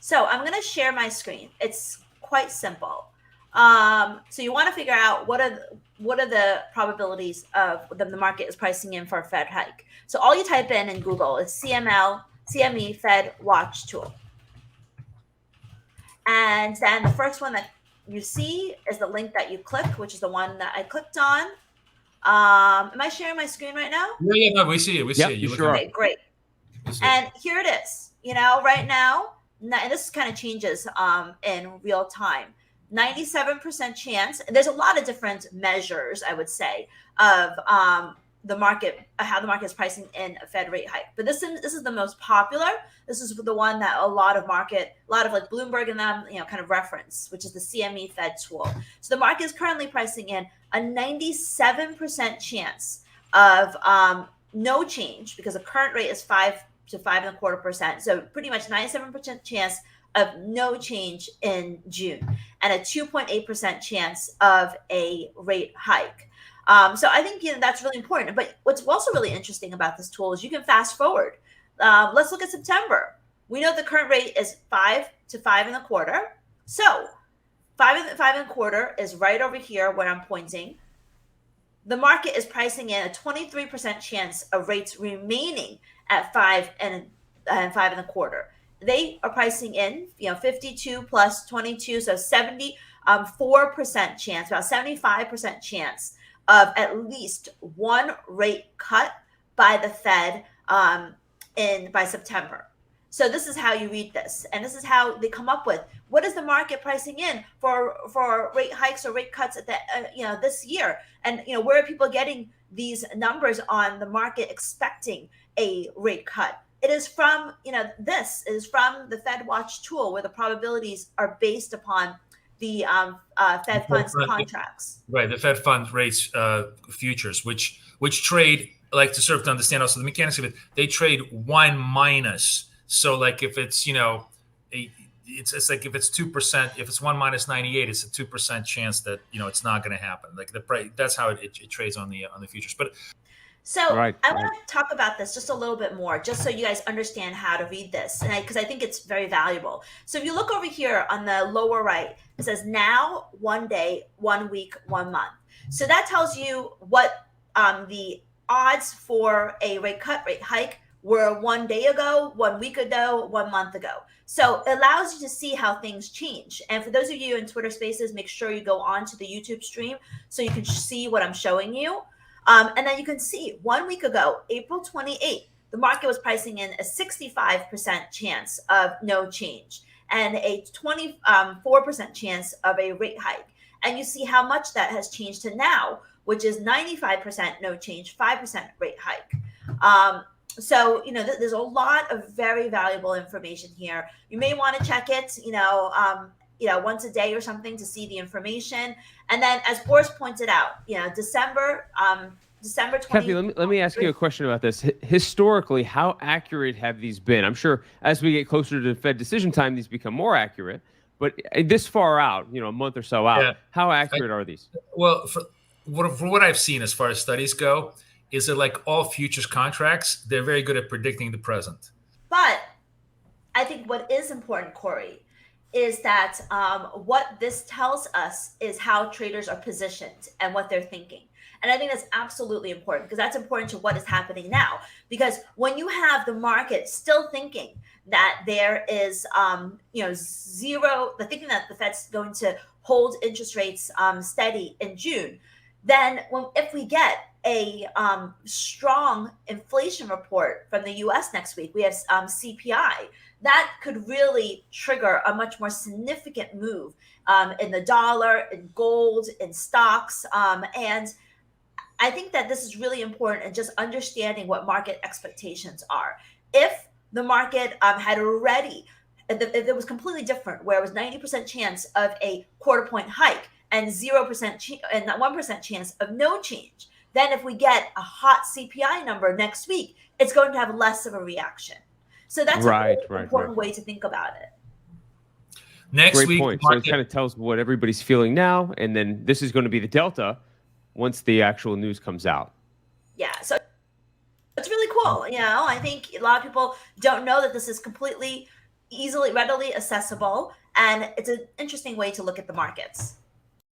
So I'm going to share my screen. It's quite simple. So you want to figure out what are the probabilities of the market is pricing in for a Fed hike. So all you type in Google is CME Fed Watch Tool. And then the first one that you see is the link that you click, which is the one that I clicked on. Am I sharing my screen right now? Yeah, no, we see it. We see it. You sure are. Okay, great. And here it is. Right now, and this kind of changes in real time. 97% chance. There's a lot of different measures, I would say, of the market, how the market is pricing in a Fed rate hike. But this is the most popular. This is the one that a lot of like Bloomberg and them, kind of reference, which is the CME Fed tool. So the market is currently pricing in a 97% chance of no change, because the current rate is 5 to 5.25%. So pretty much 97% chance of no change in June, and a 2.8% chance of a rate hike. So I think that's really important. But what's also really interesting about this tool is you can fast forward. Let's look at September. We know the current rate is 5 to 5.25. So 5.25 is right over here where I'm pointing. The market is pricing in a 23% chance of rates remaining at 5 and 5.25. They are pricing in, 52 plus 22, so 74% chance, about 75% chance of at least one rate cut by the Fed by September. So this is how you read this, and this is how they come up with what is the market pricing in for rate hikes or rate cuts at the this year, and where are people getting these numbers on the market expecting a rate cut? It is from this is from the Fed Watch tool, where the probabilities are based upon the Fed funds contracts. Right, the Fed funds rates futures, which trade, like, to sort of understand also the mechanics of it. They trade 1 minus. So like if it's it's like if it's 2%, if it's 1 minus 98, it's a 2% chance that it's not going to happen. Like the price, that's how it trades on the futures. But so I want to talk about this just a little bit more, just so you guys understand how to read this, and because I think it's very valuable. So if you look over here on the lower right, it says now, 1 day, 1 week, 1 month. So that tells you what the odds for a rate cut, rate hike were 1 day ago, 1 week ago, 1 month ago. So it allows you to see how things change. And for those of you in Twitter Spaces, make sure you go on to the YouTube stream so you can see what I'm showing you. And then you can see 1 week ago, April 28th, the market was pricing in a 65% chance of no change and a 24% chance of a rate hike. And you see how much that has changed to now, which is 95% no change, 5% rate hike. So, there's a lot of very valuable information here. You may want to check it, once a day or something to see the information. And then, as Boris pointed out, December 20. Kathy, let me ask you a question about this. Historically, how accurate have these been? I'm sure as we get closer to the Fed decision time, these become more accurate. But this far out, a month or so out, how accurate are these? Well, for what I've seen as far as studies go, is that like all futures contracts, they're very good at predicting the present. But I think what is important, Corey, is that what this tells us is how traders are positioned and what they're thinking. And I think that's absolutely important, because that's important to what is happening now. Because when you have the market still thinking that there is, thinking that the Fed's going to hold interest rates steady in June, then if we get a strong inflation report from the U.S. next week, we have CPI, that could really trigger a much more significant move in the dollar, in gold, in stocks. And I think that this is really important in just understanding what market expectations are. If the market had already, if it was completely different, where it was 90% chance of a quarter point hike and 0% and 1% chance of no change, then if we get a hot CPI number next week, it's going to have less of a reaction. So that's a really important way to think about it. Next week, point. So it kind of tells what everybody's feeling now, and then this is going to be the delta once the actual news comes out. Yeah, so it's really cool. I think a lot of people don't know that this is completely, easily, readily accessible, and it's an interesting way to look at the markets.